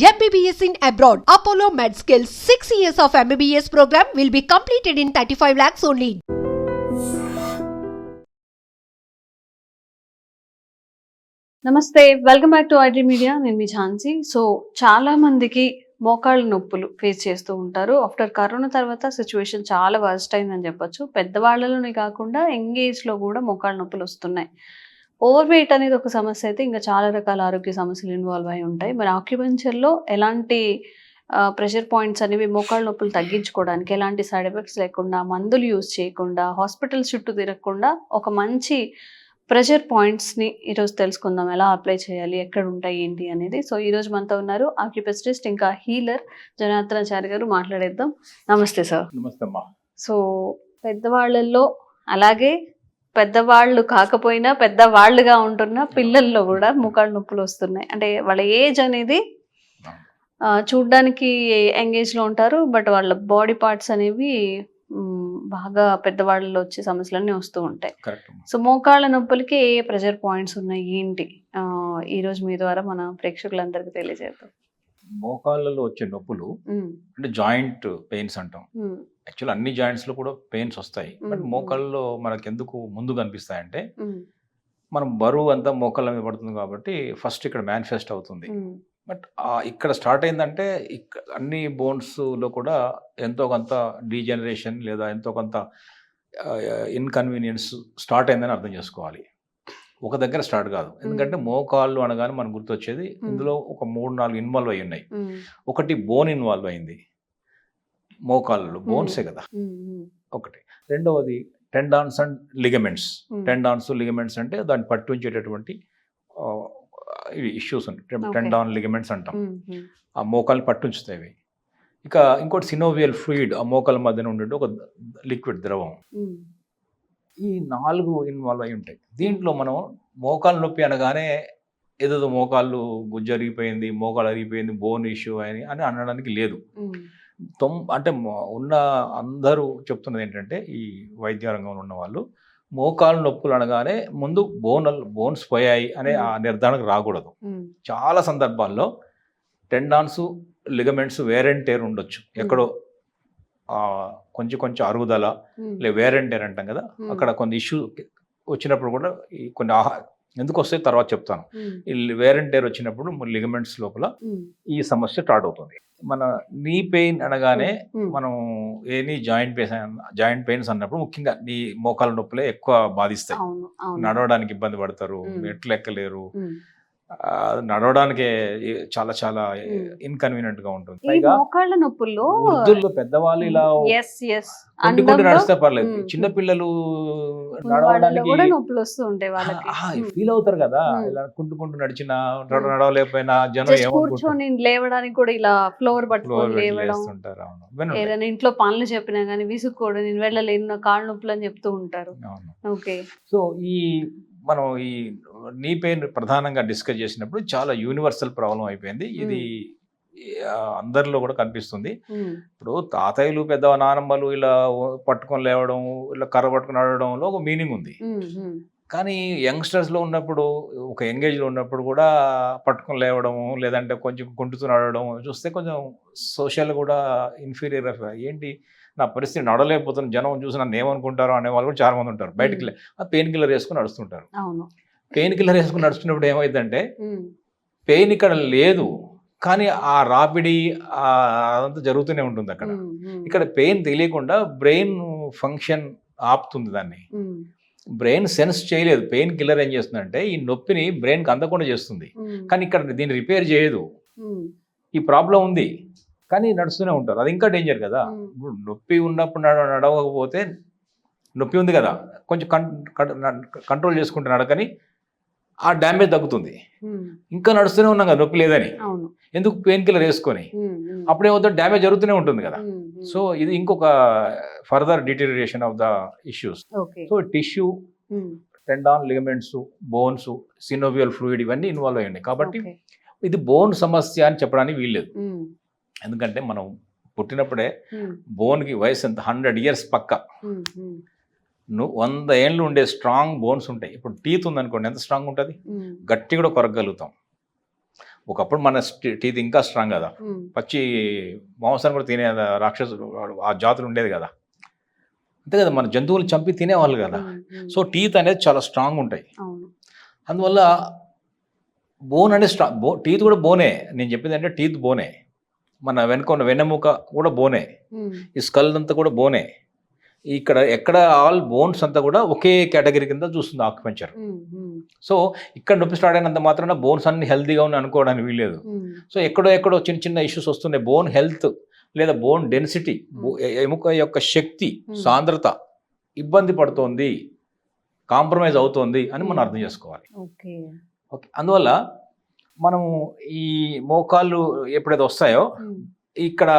MBBS in abroad. Apollo MedSkills 6 years of MBBS program will be completed in 35 lakhs only. నమస్తే, welcome back to iDream media. నేను మీ Jhansi. So చాలా మందికి మోకాళ్ళ నొప్పులు face చేస్తూ ఉంటారు. ఆఫ్టర్ కరోనా తర్వాత సిచ్యువేషన్ చాలా వర్స్ట్ అయిందని చెప్పొచ్చు. పెద్దవాళ్ళలోనే కాకుండా యంగ్ ఏజ్లో కూడా మోకాళ్ళ నొప్పులు వస్తున్నాయి. ఓవర్ వెయిట్ అనేది ఒక సమస్య అయితే ఇంకా చాలా రకాల ఆరోగ్య సమస్యలు ఇన్వాల్వ్ అయి ఉంటాయి. మరి ఆక్యుపెంచర్లో ఎలాంటి ప్రెషర్ పాయింట్స్ అనేవి మోకాళ్ళ నొప్పులు తగ్గించుకోవడానికి ఎలాంటి సైడ్ ఎఫెక్ట్స్ లేకుండా, మందులు యూజ్ చేయకుండా, హాస్పిటల్స్ చుట్టూ తిరగకుండా ఒక మంచి ప్రెషర్ పాయింట్స్ని ఈరోజు తెలుసుకుందాం. ఎలా అప్లై చేయాలి, ఎక్కడ ఉంటాయి, ఏంటి అనేది. సో ఈరోజు మనతో ఉన్నారు ఆక్యుపెస్టిస్ట్ ఇంకా హీలర్ జనార్దనాచారి గారు. మాట్లాడేద్దాం. నమస్తే సార్. నమస్తే అమ్మా. సో పెద్దవాళ్ళల్లో, అలాగే పెద్దవాళ్ళు కాకపోయినా పెద్దవాళ్ళుగా ఉంటున్న పిల్లల్లో కూడా మోకాళ్ళ నొప్పులు వస్తున్నాయి. అంటే వాళ్ళ ఏజ్ అనేది చూడ్డానికి ఎంగేజ్లో ఉంటారు, బట్ వాళ్ళ బాడీ పార్ట్స్ అనేవి బాగా పెద్దవాళ్ళలో వచ్చే సమస్యలన్నీ వస్తూ ఉంటాయి. సో మోకాళ్ళ నొప్పులకి ఏ ప్రెషర్ పాయింట్స్ ఉన్నాయి, ఏంటి, ఈరోజు మీ ద్వారా మన ప్రేక్షకులందరికీ తెలియజేద్దాం. మోకాళ్ళలో వచ్చే నొప్పులు అంటే జాయింట్ పెయిన్స్ అంటాం. యాక్చువల్ అన్ని జాయింట్స్ లో కూడా పెయిన్స్ వస్తాయి, బట్ మోకాళ్ళలో మనకు ఎందుకు ముందు కనిపిస్తాయంటే మనం బరువు అంతా మోకాళ్ళ మీద పడుతుంది కాబట్టి ఫస్ట్ ఇక్కడ మేనిఫెస్ట్ అవుతుంది. బట్ ఇక్కడ స్టార్ట్ అయిందంటే అన్ని బోన్స్లో కూడా ఎంతో కొంత డీజనరేషన్ లేదా ఎంతో కొంత ఇన్కన్వీనియన్స్ స్టార్ట్ అయిందని అర్థం చేసుకోవాలి. ఒక దగ్గర స్టార్ట్ కాదు. ఎందుకంటే మోకాళ్ళు అనగానే మనకు గుర్తొచ్చేది ఇందులో ఒక 3-4 ఇన్వాల్వ్ అయి ఉన్నాయి. ఒకటి బోన్ ఇన్వాల్వ్ అయింది. మోకాళ్ళు బోన్సే కదా ఒకటి. రెండవది టెండాన్స్ అండ్ లిగమెంట్స్. లిగమెంట్స్ అంటే దాన్ని పట్టి ఉంచేటటువంటి ఇవి ఇష్యూస్ ఉంటాయి. టెండాన్ లిగమెంట్స్ అంటాం. ఆ మోకాలు పట్టుంచుతాయి. ఇక ఇంకోటి సినోవియల్ ఫ్లూయిడ్, ఆ మోకాల మధ్యన ఉండే ఒక లిక్విడ్ ద్రవం. ఈ 4 ఇన్వాల్వ్ అయి ఉంటాయి. దీంట్లో మనం మోకాలు నొప్పి అనగానే ఏదో మోకాళ్ళు గుజ్జరిగిపోయింది, మోకాలు అరిగిపోయింది, బోన్ ఇష్యూ అని అనడానికి లేదు. అంటే ఉన్న అందరూ చెప్తున్నది ఏంటంటే, ఈ వైద్య రంగంలో ఉన్న వాళ్ళు మోకాలు నొప్పులు అనగానే ముందు బోన్స్ పోయాయి అనే ఆ నిర్ధారణకు రాకూడదు. చాలా సందర్భాల్లో tendons, ligaments wear and tear ఉండొచ్చు. ఎక్కడో కొంచెం అరుగుదల వేర్ అండ్ టేర్ అంటాం కదా, అక్కడ కొన్ని ఇష్యూ వచ్చినప్పుడు కూడా కొన్ని ఎందుకు వస్తాయి తర్వాత చెప్తాను. ఈ వేర్ అండ్ టేర్ వచ్చినప్పుడు లిగమెంట్స్ లోపల ఈ సమస్య స్టార్ట్ అవుతుంది. మన నీ పెయిన్ అనగానే మనం ఎనీ జాయింట్ పెయిన్స్ అన్నప్పుడు ముఖ్యంగా నీ మోకాల నొప్పులే ఎక్కువ బాధిస్తాయి. నడవడానికి ఇబ్బంది పడతారు, మెట్లు ఎక్కలేరు, నడవడానికే చాలా చాలా ఇన్కన్వీనియంట్ గా ఉంటుంది. మోకాళ్ళ నొప్పుల్లో వృద్ధుల్లో పెద్దవాళ్ళు ఇలా కొంటి నడిస్తే పర్లేదు, చిన్న పిల్లలు నడవడానికి నొప్పులు వస్తూ ఉంటాయి. వాళ్ళకి ఫీల్ అవుతారు కదా, ఇలా కుంటుకుంటూ నడిచినా నడవలేకపోయినా జనం కూర్చొని లేవడానికి కూడా ఇలా ఫ్లోర్ పట్టుకొని లేవడం, ఏదైనా ఇంట్లో పనులు చెప్పినా గానీ విసుక్కోవడం, నేను వెళ్ళలేను, కాళ్ళ నొప్పులు అని చెప్తూ ఉంటారు. ఓకే. సో మనం ఈ నీ పెయిన్ ప్రధానంగా డిస్కస్ చేసినప్పుడు చాలా యూనివర్సల్ ప్రాబ్లం అయిపోయింది. ఇది అందరిలో కూడా కనిపిస్తుంది. ఇప్పుడు తాతయ్యలు, పెద్ద నానమ్మలు ఇలా పట్టుకొని లేవడం, ఇలా కర్ర పట్టుకుని నడవడంలో ఒక మీనింగ్ ఉంది. కానీ యంగ్స్టర్స్లో ఉన్నప్పుడు, ఒక ఎంగేజ్లో ఉన్నప్పుడు కూడా పట్టుకొని లేవడం, లేదంటే కొంచెం కుంటుతూ నడవడం చూస్తే కొంచెం సోషల్ కూడా ఇన్ఫీరియర్. ఏంటి నా పరిస్థితి, నడవలేకపోతున్న జనం చూసి నన్ను ఏమనుకుంటారో అనే వాళ్ళు కూడా చాలా మంది ఉంటారు. బయటికి పెయిన్ కిల్లర్ వేసుకుని నడుస్తుంటారు. పెయిన్ కిల్లర్ వేసుకుని నడుస్తున్నప్పుడు ఏమైందంటే పెయిన్ ఇక్కడ లేదు, కానీ ఆ రాపిడి అదంతా జరుగుతూనే ఉంటుంది అక్కడ. ఇక్కడ పెయిన్ తెలియకుండా బ్రెయిన్ ఫంక్షన్ ఆపుతుంది దాన్ని. బ్రెయిన్ సెన్స్ చేయలేదు. పెయిన్ కిల్లర్ ఏం చేస్తుందంటే ఈ నొప్పిని బ్రెయిన్కి అందకుండా చేస్తుంది, కానీ ఇక్కడ దీన్ని రిపేర్ చేయదు. ఈ ప్రాబ్లం ఉంది కానీ నడుస్తూనే ఉంటారు. అది ఇంకా డేంజర్ కదా. ఇప్పుడు నొప్పి ఉన్నప్పుడు నడవకపోతే, నొప్పి ఉంది కదా కొంచెం కంట్రోల్ చేసుకుంటే నడకని ఆ డ్యామేజ్ తగ్గుతుంది. ఇంకా నడుస్తూనే ఉన్నాం కదా నొప్పి లేదని, ఎందుకు పెయిన్ కిల్లర్ వేసుకొని, అప్పుడేమవుతుంది, డ్యామేజ్ జరుగుతూనే ఉంటుంది కదా. సో ఇది ఇంకొక further deterioration of the issues. So tissue, tendon, ligaments, bones, synovial fluid ఇవన్నీ ఇన్వాల్వ్ అయ్యాయి. కాబట్టి ఇది బోన్ సమస్య అని చెప్పడానికి వీల్లేదు. ఎందుకంటే మనం పుట్టినప్పుడే బోన్కి వయసు ఎంత, 100 years పక్క. 100 ఏళ్ళు ఉండే స్ట్రాంగ్ బోన్స్ ఉంటాయి. ఇప్పుడు టీత్ ఉందనుకోండి, ఎంత స్ట్రాంగ్ ఉంటుంది, గట్టి కూడా కొరగలుగుతాం. ఒకప్పుడు మన టీత్ ఇంకా స్ట్రాంగ్ కదా, పచ్చి మాంసాన్ని కూడా తినే రాక్షసు ఆ జాతులు ఉండేది కదా, అంతే కదా, మన జంతువులు చంపి తినేవాళ్ళు కదా. సో టీత్ అనేది చాలా స్ట్రాంగ్ ఉంటాయి. అందువల్ల బోన్ అనేది టీత్ కూడా బోనే. నేను చెప్పింది అంటే టీత్ బోనే, మన వెనుక ఉన్న వెన్నెముక కూడా బోనే, ఈ స్కల్ అంతా కూడా బోనే. ఇక్కడ ఎక్కడ ఆల్ బోన్స్ అంతా కూడా ఒకే కేటగిరీ కింద చూస్తుంది ఆక్యుపంక్చర్. సో ఇక్కడ నొప్పి స్టార్ట్ అయినంత మాత్రాన బోన్స్ అన్ని హెల్తీగా ఉన్నాయి అనుకోవడానికి వీల్లేదు. సో ఎక్కడో చిన్న చిన్న ఇష్యూస్ వస్తున్నాయి. బోన్ హెల్త్ లేదా బోన్ డెన్సిటీ, ఎముక యొక్క శక్తి సాంద్రత ఇబ్బంది పడుతోంది, కాంప్రమైజ్ అవుతోంది అని మనం అర్థం చేసుకోవాలి. ఓకే, అందువల్ల మనము ఈ మోకాళ్ళు ఎప్పుడైతే వస్తాయో ఇక్కడ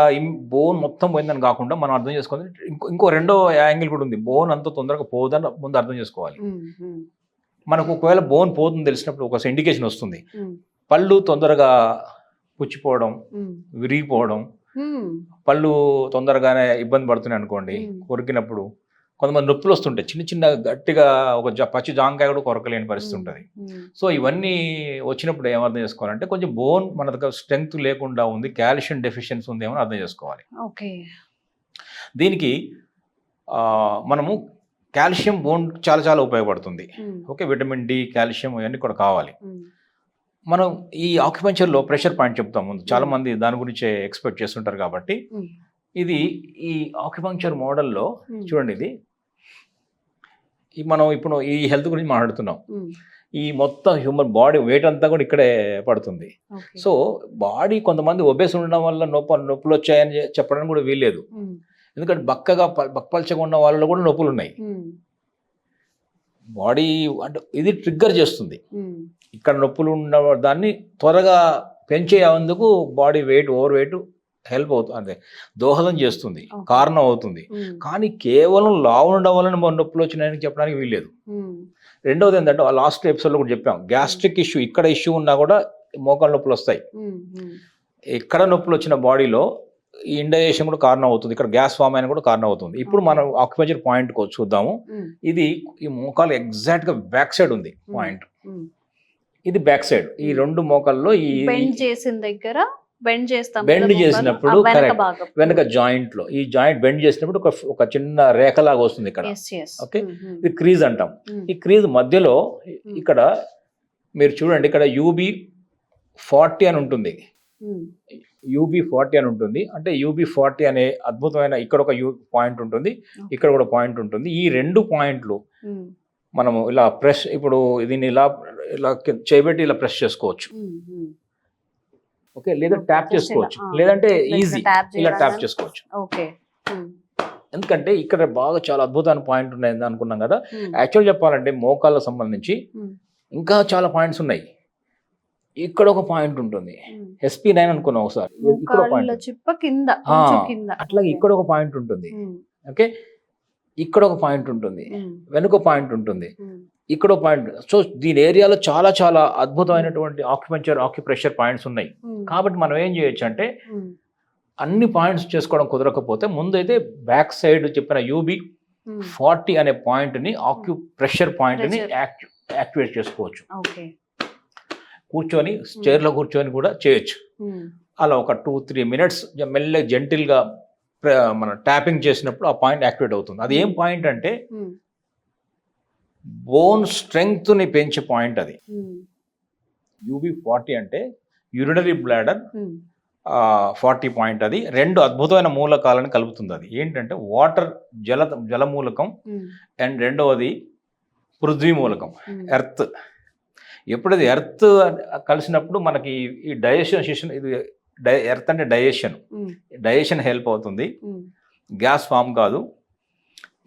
బోన్ మొత్తం పోయిందని కాకుండా మనం అర్థం చేసుకోవాలి. ఇంకో రెండో యాంగిల్ కూడా ఉంది. బోన్ అంత తొందరగా పోదని ముందు అర్థం చేసుకోవాలి. మనకు ఒకవేళ బోన్ పోతుంది తెలిసినప్పుడు ఒక ఇండికేషన్ వస్తుంది. పళ్ళు తొందరగా పుచ్చిపోవడం, విరిగిపోవడం, పళ్ళు తొందరగానే ఇబ్బంది పడుతున్నాయి అనుకోండి, కొరికినప్పుడు కొంతమంది నొప్పులు వస్తుంటాయి. చిన్న చిన్న గట్టిగా ఒక పచ్చి జాంకాయ కూడా కొరకలేని పరిస్థితి ఉంటుంది. సో ఇవన్నీ వచ్చినప్పుడు ఏమర్థం చేసుకోవాలంటే కొంచెం బోన్ మన దగ్గర స్ట్రెంగ్త్ లేకుండా ఉంది, కాల్షియం డెఫిషియన్సీ ఉంది ఏమని అర్థం చేసుకోవాలి. దీనికి మనము కాల్షియం బోన్ చాలా చాలా ఉపయోగపడుతుంది. ఓకే, విటమిన్ డి, కాల్షియం ఇవన్నీ కూడా కావాలి. మనం ఈ ఆక్యుపంక్చర్లో ప్రెషర్ పాయింట్ చెప్తాం ముందు, చాలా మంది దాని గురించి ఎక్స్పెక్ట్ చేస్తుంటారు. కాబట్టి ఇది ఈ ఆక్యుపంక్చర్ మోడల్లో చూడండి, ఇది మనం ఇప్పుడు ఈ హెల్త్ గురించి మాట్లాడుతున్నాం. ఈ మొత్తం హ్యూమన్ బాడీ వెయిట్ అంతా కూడా ఇక్కడే పడుతుంది. సో బాడీ కొంతమంది ఒబేస్ ఉండడం వల్ల నొప్పులు వచ్చాయని చెప్పడానికి కూడా వీల్లేదు. ఎందుకంటే బక్కపలచగా ఉన్న వాళ్ళలో కూడా నొప్పులు ఉన్నాయి. బాడీ అంటే ఇది ట్రిగ్గర్ చేస్తుంది. ఇక్కడ నొప్పులు ఉన్న దాన్ని త్వరగా పెంచేందుకు body weight, over weight help అవుతుంది, అంటే దోహదం చేస్తుంది, కారణం అవుతుంది. కానీ కేవలం లావు ఉండడం వల్ల నొప్పులు వచ్చినాయని చెప్పడానికి వీల్లేదు. రెండవది ఏంటంటే లాస్ట్ ఎపిసోడ్లో కూడా చెప్పాం, గ్యాస్ట్రిక్ ఇష్యూ ఇక్కడ ఇష్యూ ఉన్నా కూడా మోకాళ్ళ నొప్పులు వస్తాయి. ఎక్కడ నొప్పులు వచ్చిన బాడీలో ఈ ఇండైజెషన్ కూడా కారణం అవుతుంది, ఇక్కడ గ్యాస్ ఫామ్ అయినా కూడా కారణం అవుతుంది. ఇప్పుడు మనం ఆక్యుపంక్చర్ పాయింట్ చూద్దాము. ఇది ఈ మోకాలు ఎగ్జాక్ట్ గా బ్యాక్ సైడ్ ఉంది పాయింట్, ఇది బ్యాక్ సైడ్. ఈ రెండు మోకాల్లో ఈ చేసిన దగ్గర బెండ్ చేసినప్పుడు వెనక జాయింట్ లో ఈ జాయింట్ బెండ్ చేసినప్పుడు ఒక చిన్న రేఖలాగా వస్తుంది ఇక్కడ. ఓకే, ఇది క్రీజ్ అంటాం. ఈ క్రీజ్ మధ్యలో ఇక్కడ మీరు చూడండి, ఇక్కడ UB40 అని ఉంటుంది. UB40 అని ఉంటుంది. అంటే UB40 అనే అద్భుతమైన ఇక్కడ ఒక పాయింట్ ఉంటుంది, ఇక్కడ కూడా పాయింట్ ఉంటుంది. ఈ రెండు పాయింట్లు మనము ఇలా ప్రెస్, ఇప్పుడు దీన్ని ఇలా చేయబెట్టి ఇలా ప్రెస్ చేసుకోవచ్చు. ఓకే, లేదా ట్యాప్ చేసుకోవచ్చు, లేదంటే ఈజీ ఇలా ట్యాప్ చేసుకోవచ్చు. ఎందుకంటే ఇక్కడ బాగా చాలా అద్భుతమైన పాయింట్ ఉన్నాయి అనుకున్నాం కదా. యాక్చువల్ చెప్పాలంటే మోకాళ్ళకు సంబంధించి ఇంకా చాలా పాయింట్స్ ఉన్నాయి. ఇక్కడ ఒక పాయింట్ ఉంటుంది, SP9 అనుకున్నాం ఒకసారి, అట్లాగే ఇక్కడ ఒక పాయింట్ ఉంటుంది. ఓకే, ఇక్కడ ఒక పాయింట్ ఉంటుంది, వెనుక పాయింట్ ఉంటుంది, ఇక్కడ పాయింట్. సో దీని ఏరియాలో చాలా చాలా అద్భుతమైనటువంటి ఆక్యుప్రెషర్ పాయింట్స్ ఉన్నాయి. కాబట్టి మనం ఏం చేయొచ్చు అంటే అన్ని పాయింట్స్ చేసుకోవడం కుదరకపోతే ముందైతే బ్యాక్ సైడ్ చెప్పిన UB40 అనే పాయింట్ ని ఆక్యుప్రెషర్ పాయింట్ ని యాక్టివేట్ చేసుకోవచ్చు. కూర్చొని చైర్లో కూర్చొని కూడా చేయొచ్చు. అలా ఒక 2-3 మినిట్స్ మెల్లగా జెంటిల్ గా మనం ట్యాపింగ్ చేసినప్పుడు ఆ పాయింట్ యాక్టివేట్ అవుతుంది. అది ఏం పాయింట్ అంటే బోన్ స్ట్రెంగ్త్ ని పెంచే పాయింట్. అది UB40 అంటే యూరినరీ బ్లాడర్ 40 పాయింట్. అది రెండు అద్భుతమైన మూలకాలను కలుపుతుంది. అది ఏంటంటే వాటర్ జల మూలకం అండ్ రెండవది పృథ్వీ మూలకం, ఎర్త్. ఎప్పుడైతే ఎర్త్ కలిసినప్పుడు మనకి ఈ డైజెషన్, ఇది ఎర్త్ అంటే డైజెషన్ హెల్ప్ అవుతుంది, గ్యాస్ ఫామ్ కాదు.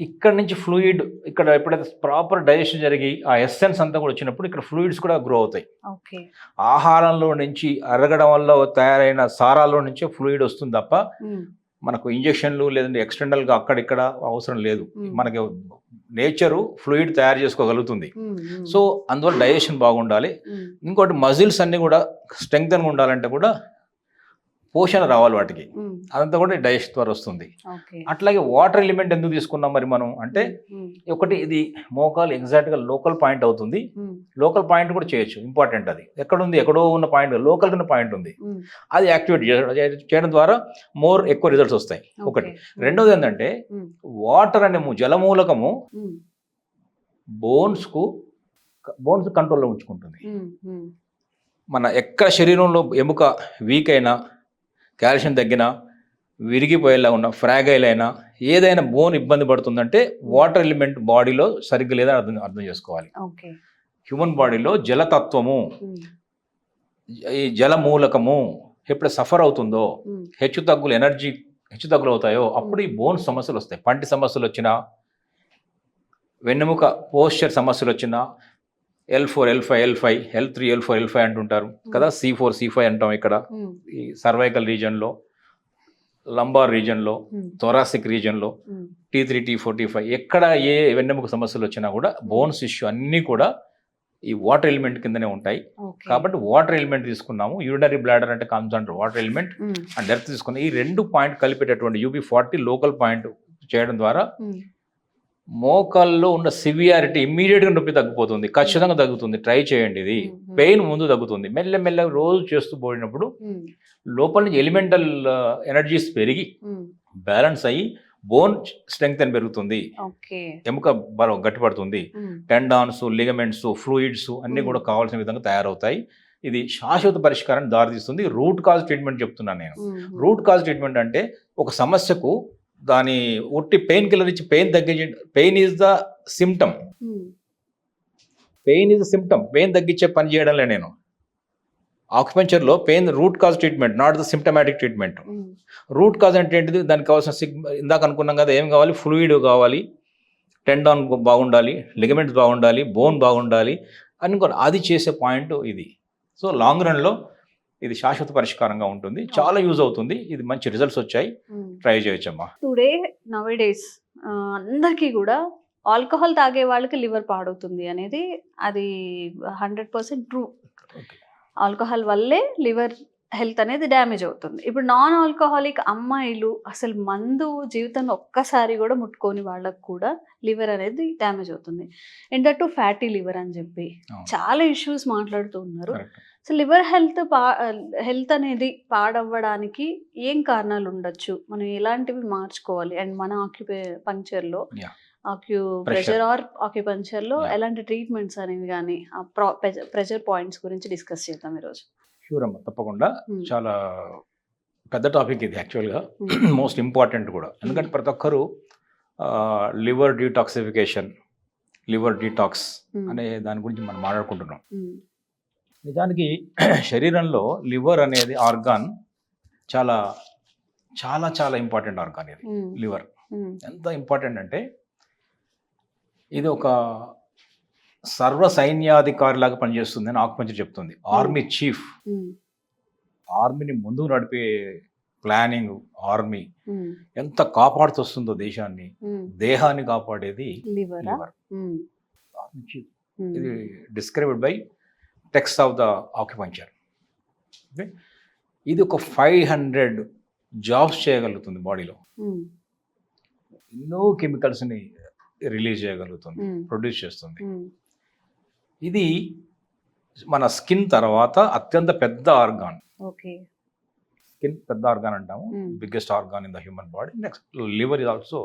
ఇక్కడ నుంచి ఫ్లూయిడ్, ఇక్కడ ఎప్పుడైతే ప్రాపర్ డైజెషన్ జరిగి ఆ ఎసెన్స్ అంతా కూడా వచ్చినప్పుడు ఇక్కడ ఫ్లూయిడ్స్ కూడా గ్రో అవుతాయి. ఆహారంలో నుంచి అరగడం వల్ల తయారైన సారాల్లో నుంచే ఫ్లూయిడ్ వస్తుంది తప్ప మనకు ఇంజెక్షన్లు లేదంటే ఎక్స్టర్నల్గా అక్కడిక్కడ అవసరం లేదు. మనకి నేచరు ఫ్లూయిడ్ తయారు చేసుకోగలుగుతుంది. సో అందువల్ల డైజెషన్ బాగుండాలి. ఇంకోటి మజిల్స్ అన్ని కూడా స్ట్రెంగ్తన్గా ఉండాలంటే కూడా పోషణ రావాలి వాటికి, ఉమ్, అదంతా కూడా డైజెషన్ ద్వారా వస్తుంది. ఓకే. అట్లాగే వాటర్ ఎలిమెంట్ ఎందుకు తీసుకున్నాం మరి మనం అంటే, ఉమ్, ఒకటి ఇది మోకాలు ఎగ్జాక్ట్గా లోకల్ పాయింట్ అవుతుంది. ఉమ్, లోకల్ పాయింట్ కూడా చేయొచ్చు, ఇంపార్టెంట్. అది ఎక్కడుంది, ఎక్కడో ఉన్న పాయింట్, లోకల్ ఉన్న పాయింట్ ఉంది, ఉమ్, అది యాక్టివేట్ చేయడం ద్వారా ఎక్కువ రిజల్ట్స్ వస్తాయి. ఒకటి. ఓకే. రెండోది ఏంటంటే ఉమ్, వాటర్ అనే జలమూలకము ఉమ్, బోన్స్ కంట్రోల్లో ఉంచుకుంటుంది. ఉమ్, ఉమ్, మన ఎక్కడ శరీరంలో ఎముక వీక్ అయినా, కాల్షియం తగ్గినా, విరిగిపోయేలా ఉన్న ఫ్రాగైల్ అయినా, ఏదైనా బోన్ ఇబ్బంది పడుతుందంటే వాటర్ ఎలిమెంట్ బాడీలో సరిగ్గా లేదా అర్థం చేసుకోవాలి. ఓకే. హ్యూమన్ బాడీలో జలతత్వము, ఉమ్, ఈ జలమూలకము ఎప్పుడు సఫర్ అవుతుందో, ఉమ్, ఎనర్జీ హెచ్చుతగ్గులు అవుతాయో అప్పుడు ఈ బోన్ సమస్యలు వస్తాయి. పంటి సమస్యలు వచ్చినా, వెన్నెముక పోస్చర్ సమస్యలు వచ్చినా, L4, L5, L5, L3, L4, L5 అంటుంటారు కదా, C4, C5 అంటాం ఇక్కడ. ఉమ్, ఈ సర్వైకల్ రీజన్లో, లంబార్ రీజన్లో, ఉమ్, థొరాసిక్ రీజన్లో, ఉమ్, T3, T4, T5 ఎక్కడ ఏ వెన్నెముక సమస్యలు వచ్చినా కూడా బోన్స్ ఇష్యూ అన్నీ కూడా ఈ వాటర్ ఎలిమెంట్ కిందనే ఉంటాయి. ఓకే. కాబట్టి వాటర్ ఎలిమెంట్ తీసుకున్నాము. యూరినరీ బ్లాడర్ అంటే concentrate water element um, and depth తీసుకున్నాం. ఈ 2 పాయింట్ కలిపేటటువంటి UB40 లోకల్ పాయింట్ చేయడం ద్వారా ఉమ్, మోకాల్లో ఉన్న సివియారిటీ ఇమ్మీడియట్గా నొప్పి తగ్గిపోతుంది, ఖచ్చితంగా తగ్గుతుంది. ట్రై చేయండి. ఇది పెయిన్ ముందు తగ్గుతుంది, మెల్లమెల్లగా రోజు చేస్తూ పోయినప్పుడు ఉమ్, లోపల నుంచి ఎలిమెంటల్ ఎనర్జీస్ పెరిగి ఉమ్, బ్యాలెన్స్ అయ్యి బోన్ స్ట్రెంగ్త్ అని పెరుగుతుంది, ఓకే. ఎముక బలం గట్టిపడుతుంది, ఉమ్, టెండాన్స్, లిగమెంట్స్, ఫ్లూయిడ్స్ అన్నీ కూడా కావాల్సిన విధంగా తయారవుతాయి. ఇది శాశ్వత పరిష్కారాన్ని దారితీస్తుంది. రూట్ కాజ్ ట్రీట్మెంట్ చెప్తున్నాను నేను. ఉమ్, రూట్ కాజ్ ట్రీట్మెంట్ అంటే ఒక సమస్యకు దాని ఒట్టి పెయిన్ కిల్లర్ ఇచ్చి pain is the symptom, um, pain తగ్గించే పని చేయడంలే నేను. ఆక్యుపంచర్లో pain root cause treatment, not the symptomatic treatment. Um, root cause అంటే ఏంటిది, దానికి కావాల్సిన ఇందాక అనుకున్నాం కదా, ఏం కావాలి, ఫ్లూయిడ్ కావాలి, టెండాన్ బాగుండాలి, లిగమెంట్స్ బాగుండాలి, బోన్ బాగుండాలి అనుకోండి. అది చేసే పాయింట్ ఇది. సో లాంగ్ రన్లో ఇది శాశ్వత పరిష్కారంగా ఉంటుంది, చాలా యూజ్ అవుతుంది. ఇది మంచి రిజల్ట్స్ వచ్చాయి, ఉమ్. ట్రై చేయొచ్చమ్మా. టుడే నవేడేస్ అందరికీ కూడా ఆల్కహాల్ తాగే వాళ్ళకి లివర్ పాడవుతుంది అనేది అది 100% ట్రూ. ఆల్కహాల్ వల్లే లివర్ హెల్త్ అనేది డ్యామేజ్ అవుతుంది. ఇప్పుడు నాన్ ఆల్కహాలిక్ అమ్మాయిలు అసలు మందు జీవితంలో ఒక్కసారి కూడా ముట్టుకొని వాళ్ళకు కూడా లివర్ అనేది డ్యామేజ్ అవుతుంది. And that to fatty liver అని చెప్పి చాలా ఇష్యూస్ మాట్లాడుతూ ఉన్నారు. సో లివర్ హెల్త్ అనేది పాడవ్వడానికి ఏం కారణాలు ఉండొచ్చు, మనం ఎలాంటివి మార్చుకోవాలి, అండ్ మన పంక్చర్లో ప్రెషర్ ఆర్ ఆక్యుపంచర్లో ఎలాంటి ట్రీట్మెంట్స్ అనేవి కానీ ప్రెషర్ పాయింట్స్ గురించి డిస్కస్ చేద్దాం ఈరోజు. షూర్ అమ్మ, తప్పకుండా. చాలా పెద్ద టాపిక్ ఇది యాక్చువల్గా, మోస్ట్ ఇంపార్టెంట్ కూడా. ఎందుకంటే ప్రతి ఒక్కరు లివర్ డీటాక్సిఫికేషన్, లివర్ డీటాక్స్ అనే దాని గురించి మనం మాట్లాడుకుంటున్నాం. నిజానికి శరీరంలో లివర్ అనేది ఆర్గాన్ చాలా చాలా చాలా ఇంపార్టెంట్ ఆర్గాన్. ఇది లివర్ ఎంత ఇంపార్టెంట్ అంటే, ఇది ఒక సర్వ సైన్యాధికారి లాగా పనిచేస్తుంది అని ఆక్యుపంచర్ చెప్తుంది. ఆర్మీ చీఫ్, ఆర్మీని ముందుకు నడిపే ప్లానింగ్, ఆర్మీ ఎంత కాపాడుతూ వస్తుందో దేశాన్ని, దేహాన్ని కాపాడేది లివర్. Army chief. ఇది described by text of the acupuncture. Okay, ఇది ఒక 500 జాబ్స్ చేయగలుగుతుంది బాడీలో. ఎన్నో కెమికల్స్ని రిలీజ్ చేయగలుగుతుంది, ప్రొడ్యూస్ చేస్తుంది. ఇది మన స్కిన్ తర్వాత అత్యంత పెద్ద ఆర్గాన్. స్కిన్ పెద్ద ఆర్గాన్ అంటాము, biggest organ in the human body. Next liver is also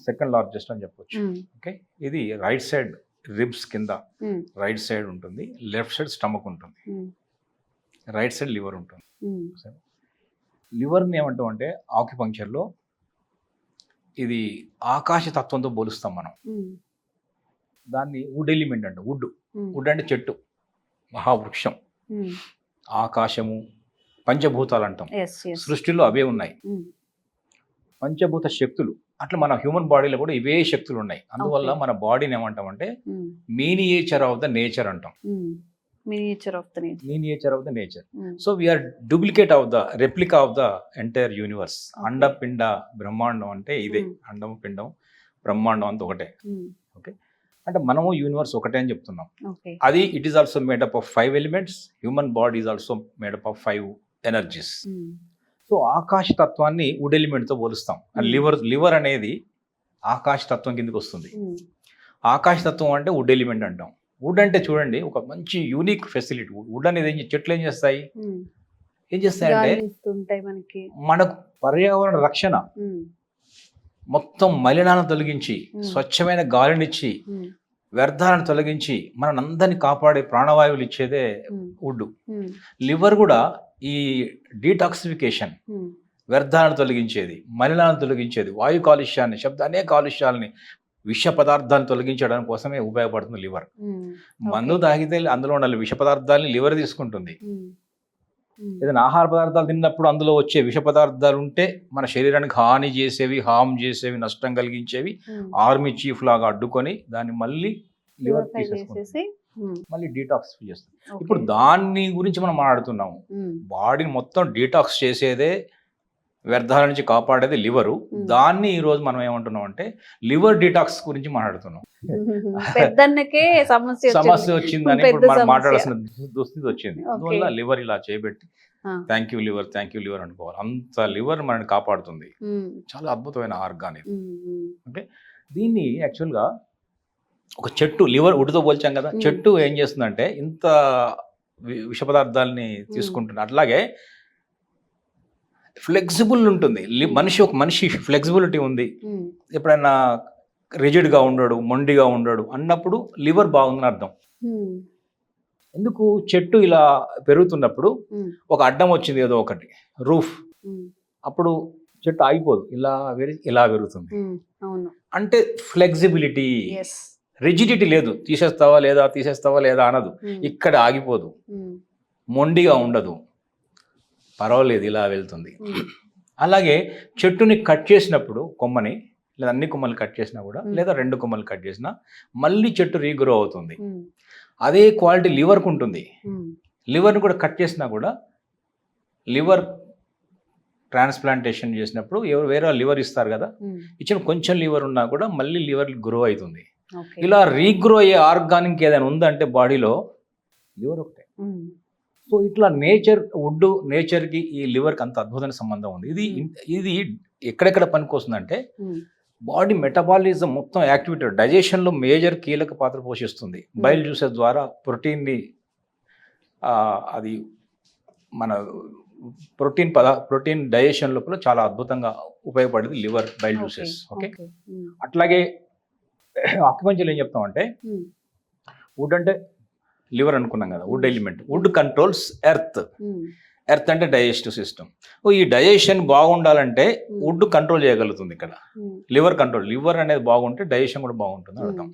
second largest అని చెప్పొచ్చు. ఓకే, ఇది రైట్ సైడ్ రిబ్స్ కింద రైట్ సైడ్ ఉంటుంది, లెఫ్ట్ సైడ్ స్టమక్ ఉంటుంది, రైట్ సైడ్ లివర్ ఉంటుంది. లివర్ని ఏమంటాం అంటే ఆక్యుపంక్చర్లో ఇది ఆకాశ తత్వంతో పోలుస్తాం మనం. దాన్ని వుడ్ ఎలిమెంట్ అంటాం. వుడ్ అంటే చెట్టు, మహావృక్షం, ఆకాశము, పంచభూతాలు అంటాం. సృష్టిలో అవే ఉన్నాయి, పంచభూత శక్తులు. అట్లా మన హ్యూమన్ బాడీలో కూడా ఇవే శక్తులు ఉన్నాయి. అందువల్ల మన బాడీని ఏమంటాం అంటే మినియేచర్ ఆఫ్ ద నేచర్ అంటాం. Miniature of the nature. So we are duplicate of the replica of the entire universe. అండ పిండ బ్రహ్మాండం అంటే ఇదే. అండం పిండం బ్రహ్మాండం అంతా ఒకటే. ఓకే, అంటే మనము యూనివర్స్ ఒకటే అని చెప్తున్నాం. అది it is also made up of 5 elements. Human body is also made up of 5 energies. So ఆకాశ తత్వాన్ని వుడ్ ఎలిమెంట్తో పోలుస్తాం. లివర్ అనేది ఆకాశ తత్వం కిందకి వస్తుంది. ఆకాశ తత్వం అంటే వుడ్ ఎలిమెంట్ అంటాం. వుడ్ అంటే చూడండి ఒక మంచి యూనిక్ ఫెసిలిటీ. వుడ్ అనేది చెట్లు ఏం చేస్తాయంటే మనకు పర్యావరణ రక్షణ, మొత్తం మలినాలను తొలగించి స్వచ్ఛమైన గాలినిచ్చి వ్యర్థాలను తొలగించి మనందరినీ కాపాడే ప్రాణవాయువులు ఇచ్చేదే వుడ్. లివర్ కూడా ఈ డీటాక్సిఫికేషన్, వ్యర్థాలను తొలగించేది, మలినాలను తొలగించేది, వాయు కాలుష్యాన్ని, అనేక కాలుష్యాలని, విష పదార్థాలను తొలగించడం కోసమే ఉపయోగపడుతుంది లివర్. మందు తాగితే అందులో ఉన్న విష పదార్థాలని లివర్ తీసుకుంటుంది. ఏదైనా ఆహార పదార్థాలు తిన్నప్పుడు అందులో వచ్చే విష పదార్థాలు ఉంటే మన శరీరానికి హామ్ చేసేవి, నష్టం కలిగించేవి ఆర్మీ చీఫ్ లాగా అడ్డుకొని దాన్ని మళ్ళీ లివర్ తీసేసుకుంటుంది, మళ్ళీ డీటాక్స్ చేస్తుంది. ఇప్పుడు దాన్ని గురించి మనం మాట్లాడుతున్నాము. బాడీని మొత్తం డీటాక్స్ చేసేదే, వ్యర్థాల నుంచి కాపాడేది లివరు. దాన్ని ఈ రోజు మనం ఏమంటున్నాం అంటే లివర్ డీటాక్స్ గురించి మాట్లాడుతున్నాం. సమస్య వచ్చిందని ఇప్పుడు మనం మాట్లాడాల్సిన దుస్థితి వచ్చింది. అందువల్ల లివర్ ఇలా చేయబెట్టి థ్యాంక్ యూ లివర్ అనుకోవాలి. అంత లివర్ మనని కాపాడుతుంది. చాలా అద్భుతమైన ఆర్గాన్ ఇది. ఓకే, దీన్ని యాక్చువల్గా ఒక చెట్టు, లివర్ వుడ్తో పోల్చాం కదా, చెట్టు ఏం చేస్తుందంటే ఇంత విష పదార్థాలని తీసుకుంటుంది. అట్లాగే ఫ్లెక్సిబుల్ ఉంటుంది మనిషి ఫ్లెక్సిబిలిటీ ఉంది. ఎప్పుడైనా రిజిడ్గా ఉండడు, మొండిగా ఉండడు అన్నప్పుడు లివర్ బాగుందని అర్థం. ఎందుకు చెట్టు ఇలా పెరుగుతున్నప్పుడు ఒక అడ్డం వచ్చింది, ఏదో ఒకటి రూఫ్, అప్పుడు చెట్టు ఆగిపోదు, ఇలా పెరుగుతుంది. అంటే ఫ్లెక్సిబిలిటీ, రిజిడిటీ లేదు. తీసేస్తావా లేదా అనదు, ఇక్కడ ఆగిపోదు, మొండిగా ఉండదు, పర్వాలేదు, ఇలా వెళ్తుంది. అలాగే చెట్టుని కట్ చేసినప్పుడు, కొమ్మని లేదా అన్ని కొమ్మలు కట్ చేసినా కూడా, లేదా 2 కొమ్మలు కట్ చేసినా మళ్ళీ చెట్టు రీగ్రో అవుతుంది. అదే క్వాలిటీ లివర్కి ఉంటుంది. లివర్ని కూడా కట్ చేసినా కూడా, లివర్ ట్రాన్స్ప్లాంటేషన్ చేసినప్పుడు వేరే లివర్ ఇస్తారు కదా, ఇచ్చిన కొంచెం లివర్ ఉన్నా కూడా మళ్ళీ లివర్ గ్రో అవుతుంది. ఇలా రీగ్రో అయ్యే ఆర్గానిక్ ఏదైనా ఉందంటే బాడీలో లివర్ ఒకటే. సో ఇట్లా నేచర్కి ఈ లివర్కి అంత అద్భుతమైన సంబంధం ఉంది. ఇది ఎక్కడెక్కడ పనికొస్తుందంటే బాడీ మెటబాలిజం మొత్తం యాక్టివిటీ, డైజెషన్లో మేజర్ కీలక పాత్ర పోషిస్తుంది. బైల్ జ్యూసెస్ ద్వారా ప్రోటీన్ని, అది మన ప్రోటీన్ డైజెషన్ లోపల చాలా అద్భుతంగా ఉపయోగపడేది లివర్, బైల్ జ్యూసెస్. ఓకే, అట్లాగే ఆక్యుపంచర్లో ఏం చెప్తామంటే, వుడ్ అంటే లివర్ అనుకున్నాం కదా, wood element. Wood controls earth అంటే డైజెస్టివ్ సిస్టమ్. ఈ డైజెషన్ బాగుండాలంటే వుడ్ కంట్రోల్ చేయగలుగుతుంది. ఇక్కడ లివర్ అనేది బాగుంటే డైజెషన్ కూడా బాగుంటుంది అర్థం.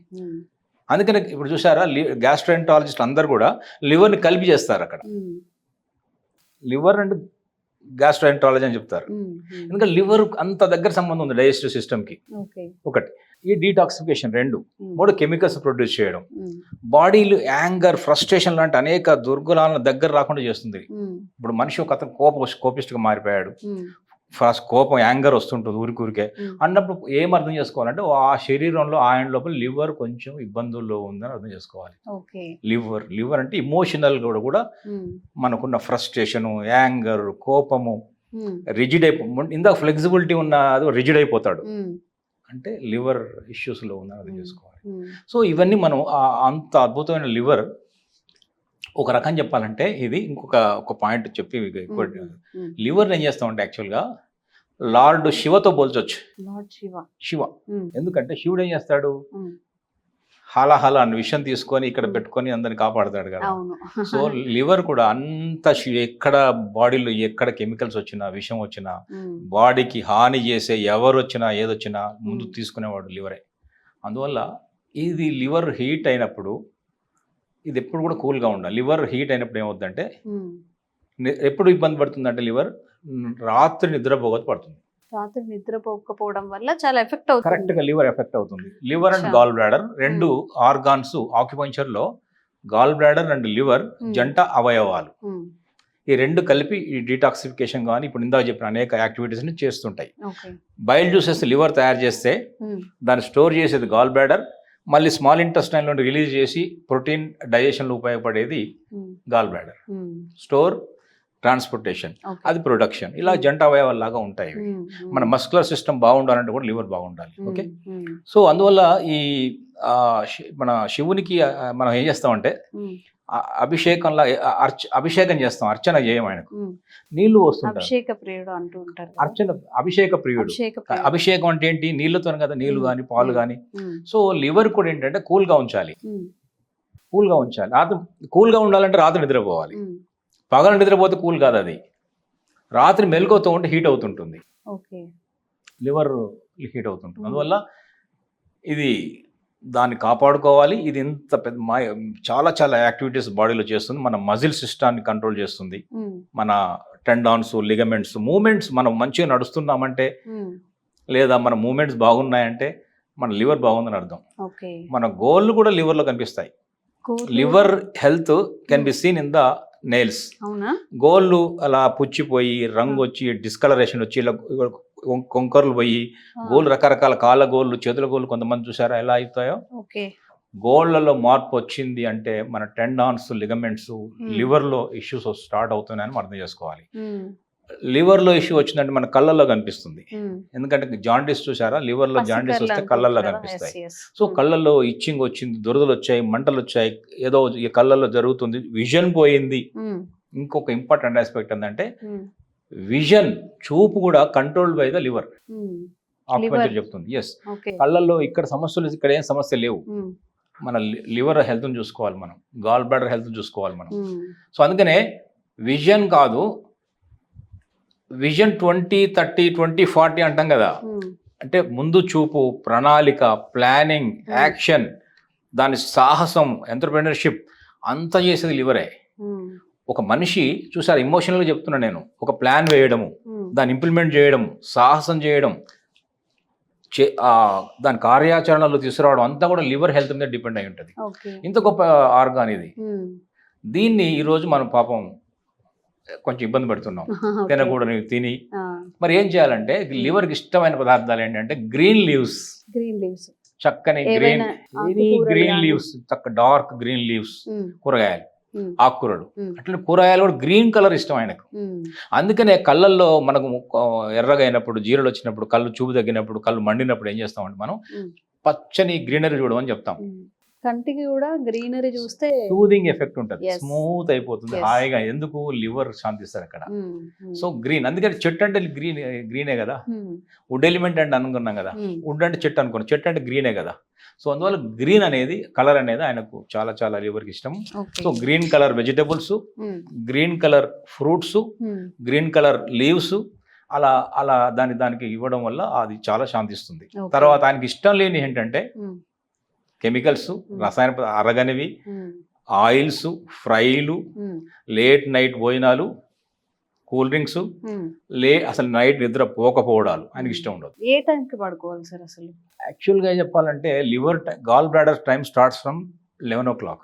అందుకని ఇప్పుడు చూసారా, గ్యాస్ట్రోఎంటాలజిస్ట్ అందరు కూడా లివర్ని కలిపి చేస్తారు. అక్కడ లివర్ అండ్ గ్యాస్ట్రోఎంటాలజీ అని చెప్తారు. ఎందుకంటే లివర్ అంత దగ్గర సంబంధం ఉంది డైజెస్టివ్ సిస్టమ్కి. ఒకటి ఈ డీటాక్సిఫికేషన్, 2 3 కెమికల్స్ ప్రొడ్యూస్ చేయడం, బాడీలో యాంగర్, ఫ్రస్ట్రేషన్ లాంటి అనేక దుర్గుణాలను దగ్గర రాకుండా చేస్తుంది. ఇప్పుడు మనిషి ఒక అతను కోపిస్ట్గా మారిపోయాడు, కోపం, యాంగర్ వస్తుంటుంది ఊరికే అన్నప్పుడు ఏం అర్థం చేసుకోవాలంటే ఆ శరీరంలో ఆయన లోపల లివర్ కొంచెం ఇబ్బందుల్లో ఉందని అర్థం చేసుకోవాలి. లివర్ అంటే ఇమోషనల్ కూడా మనకున్న ఫ్రస్ట్రేషను, యాంగర్, కోపము, రిజిడ్ ఇందాక ఫ్లెక్సిబిలిటీ ఉన్న అది రిజిడ్ అయిపోతాడు అంటే లివర్ ఇష్యూస్లో ఉందని అర్థం చేసుకోవాలి. సో ఇవన్నీ మనం అంత అద్భుతమైన లివర్, ఒక రకం చెప్పాలంటే ఇది ఒక పాయింట్ చెప్పి ఎక్కువ, లివర్ని ఏం చేస్తామంటే యాక్చువల్గా లార్డ్ శివతో పోల్చొచ్చు. శివ ఎందుకంటే శివుడు ఏం చేస్తాడు, హల అన్న విషయం తీసుకొని ఇక్కడ పెట్టుకొని అందరిని కాపాడుతాడు కదా. సో లివర్ కూడా అంత, ఎక్కడ బాడీలో ఎక్కడ కెమికల్స్ వచ్చినా, విషం వచ్చినా, బాడీకి హాని చేసే ఎవరు వచ్చినా ఏదొచ్చినా ముందు తీసుకునేవాడు లివరే. అందువల్ల ఇది లివర్ హీట్ అయినప్పుడు ఇది ఎప్పుడు కూడా కూల్గా ఉండాలి. లివర్ హీట్ అయినప్పుడు ఏమవుతుందంటే, ఎప్పుడు ఇబ్బంది పడుతుందంటే లివర్ రాత్రి నిద్రపోకపోతుంది. రాత్రి నిద్రపోకపోవడం వల్ల చాలా ఎఫెక్ట్ అవుతుంది. కరెక్ట్ గా లివర్ ఎఫెక్ట్ అవుతుంది. Liver and gallbladder 2 organs acupuncture లో, గాల్ బ్లాడర్ అండ్ లివర్ జంట అవయవాలు. ఈ 2 కలిపి ఈ డీటాక్సిఫికేషన్ కానీ ఇప్పుడు ఇందాక చెప్పిన అనేక యాక్టివిటీస్ ని చేస్తుంటాయి. బైల్ జ్యూసెస్ లివర్ తయారు చేస్తే దాన్ని స్టోర్ చేసేది గాల్ బ్లాడర్, మళ్ళీ స్మాల్ ఇంటెస్టైన్ లో రిలీజ్ చేసి ప్రోటీన్ డైజెషన్ లో ఉపయోగపడేది gallbladder. Store transportation, okay. అది ప్రొడక్షన్. ఇలా జంట అవయవాలు లాగా ఉంటాయి ఇవి. మన మస్కులర్ సిస్టమ్ బాగుండాలంటే కూడా లివర్ బాగుండాలి. ఓకే, సో అందువల్ల ఈ మన శివునికి మనం ఏం చేస్తామంటే అభిషేకంలా అభిషేకం చేస్తాం, అర్చన చేయం ఆయనకు. నీళ్లు వస్తుంటారు, అభిషేక ప్రియుడు అంటూ ఉంటారు. అర్చన అభిషేక ప్రియుడు. అభిషేకం అంటే ఏంటి? నీళ్లతో కదా, నీళ్లు కానీ పాలు కానీ. సో లివర్ కూడా ఏంటంటే కూల్గా ఉంచాలి, కూల్గా ఉంచాలి. రాత్రి కూల్గా ఉండాలంటే రాత్రి నిద్రపోవాలి. పగలు నిద్రపోతే కూల్ కాదు అది, రాత్రి మెలుగుతూ ఉంటే హీట్ అవుతుంటుంది, లివర్ హీట్ అవుతుంటుంది. అందువల్ల ఇది దాన్ని కాపాడుకోవాలి. ఇది ఇంత పెద్ద చాలా చాలా యాక్టివిటీస్ బాడీలో చేస్తుంది. మన మజిల్ సిస్టాన్ని కంట్రోల్ చేస్తుంది, మన టెండాన్స్, లిగమెంట్స్, మూమెంట్స్. మనం మంచిగా నడుస్తున్నామంటే లేదా మన మూమెంట్స్ బాగున్నాయంటే మన లివర్ బాగుందని అర్థం. మన గోళ్ళు కూడా లివర్లో కనిపిస్తాయి. Liver health can be seen in the nails. గోళ్ళు అలా పుచ్చిపోయి రంగు వచ్చి డిస్కలరేషన్ వచ్చి ఇలా కొంకర్లు పోయి గోళ్ళు రకరకాల కాళ్ళ గోళ్ళు, చేతుల గోళ్ళు కొంతమంది చూసారా ఎలా అవుతాయో. గోళ్లలో మార్పు వచ్చింది అంటే మన టెండాన్స్, లిగమెంట్స్, లివర్లో ఇష్యూస్ స్టార్ట్ అవుతున్నాయని అర్థం చేసుకోవాలి. లివర్లో ఇష్యూ వచ్చిందంటే మన కళ్ళల్లో కనిపిస్తుంది. ఎందుకంటే జాండీస్ చూసారా, లివర్లో జాండీస్ వస్తే కళ్ళల్లో కనిపిస్తాయి. సో కళ్ళల్లో ఇచ్చింగ్ వచ్చింది, దురదలు వచ్చాయి, మంటలు వచ్చాయి, ఏదో ఈ కళ్ళల్లో జరుగుతుంది, విజన్ పోయింది. ఇంకొక ఇంపార్టెంట్ ఆస్పెక్ట్ ఏంటంటే విజన్, చూపు కూడా controlled by the liver. Acupuncture చెప్తుంది. ఎస్, కళ్ళల్లో ఇక్కడ సమస్యలు, ఇక్కడ ఏం సమస్య లేవు. మన లివర్ హెల్త్ని చూసుకోవాలి మనం, గాల్ బ్లాడర్ హెల్త్ చూసుకోవాలి మనం. సో అందుకనే విజన్ కాదు, విజన్ 2030 2040 అంటాం కదా. అంటే ముందు చూపు, ప్రణాళిక, ప్లానింగ్, యాక్షన్, దాని సాహసం, ఎంటర్‌ప్రెన్యూర్‌షిప్ అంతా చేసేది లివరే. ఒక మనిషి చూసారు, ఎమోషనల్గా చెప్తున్నా నేను, ఒక ప్లాన్ వేయడము, దాన్ని ఇంప్లిమెంట్ చేయడం, సాహసం చేయడం, దాని కార్యాచరణలో తీసుకురావడం అంతా కూడా లివర్ హెల్త్ మీద డిపెండ్ అయి ఉంటుంది. ఇంత గొప్ప ఆర్గాన్ ఇది. దీన్ని ఈరోజు మనం పాపం కొంచెం ఇబ్బంది పెడుతున్నాం, తినకూడని తిని. మరి ఏం చేయాలంటే లివర్కి ఇష్టమైన పదార్థాలు ఏంటంటే గ్రీన్ లీవ్స్, చక్కని గ్రీన్ లీవ్స్, చక్క డార్క్ గ్రీన్ లీవ్స్, కూరగాయలు, ఆకుకూరలు. అట్లా కూరగాయలు కూడా గ్రీన్ కలర్ ఇష్టం ఆయనకు. అందుకనే కళ్ళల్లో మనకు ఎర్రగా అయినప్పుడు, జీరలు వచ్చినప్పుడు, కళ్ళు చూపు తగ్గినప్పుడు, కళ్ళు మండినప్పుడు ఏం చేస్తామంటే మనం పచ్చని గ్రీనరీ చూడమని చెప్తాం. కంటికి కూడా గ్రీనరీ చూస్తే సూదింగ్ ఎఫెక్ట్ ఉంటుంది, స్మూత్ అయిపోతుంది, హాయిగా. ఎందుకు? లివర్ శాంతిస్తారు అక్కడ. సో గ్రీన్, అందుకని చెట్టు అంటే గ్రీనే కదా. వుడ్ ఎలిమెంట్ అంటే అనుకున్నాం కదా, వుడ్ అంటే చెట్టు అనుకున్నాం, చెట్టు అంటే గ్రీనే కదా. సో అందువల్ల గ్రీన్ అనేది, కలర్ అనేది ఆయనకు చాలా చాలా లివర్కి ఇష్టం. So green colour vegetables, green colour fruits, green colour leaves, అలా అలా దానికి ఇవ్వడం వల్ల అది చాలా శాంతిస్తుంది. తర్వాత ఆయనకి ఇష్టం లేని ఏంటంటే కెమికల్స్, రసాయన అరగనివి, ఆయిల్స్, ఫ్రైలు, లేట్ నైట్ భోజనాలు, కూల్ డ్రింక్స్, అసలు నైట్ నిద్ర పోకపోవడాలు ఆయనకి ఇష్టం ఉండదు. ఏ టైంకి పడుకోవాలి సార్ అసలు? యాక్చువల్గా చెప్పాలంటే liver gallbladder time starts from 11 o'clock.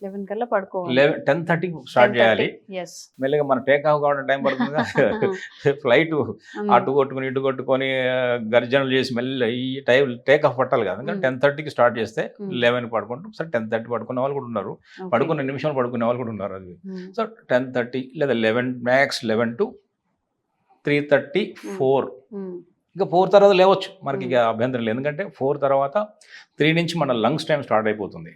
11 కల్లా పడుకోవాలి. 10:30 స్టార్ట్ చేయాలి. మెల్లగా మన టేక్ ఆఫ్ కావడం టైం పడుతుంది. ఫ్లైట్ అటు కొట్టుకుని ఇటు కొట్టుకొని గర్జనలు చేసి మెల్ల ఈ టైం టేక్ ఆఫ్ పట్టాలి కదా. 10:30కి స్టార్ట్ చేస్తే 11కి పడుకుంటాం. సరే 10:30 పడుకునే వాళ్ళు కూడా ఉన్నారు, పడుకునే నిమిషాలు పడుకునే వాళ్ళు కూడా ఉన్నారు. అది సో 10:30 లేదా 11 మ్యాక్స్ 11 to 3:30 4. ఇంకా 4 తర్వాత లేవచ్చు, మనకి ఇక అభ్యంతరం లేదు. ఎందుకంటే 4 తర్వాత 3 నుంచి మన లంగ్స్ టైం స్టార్ట్ అయిపోతుంది.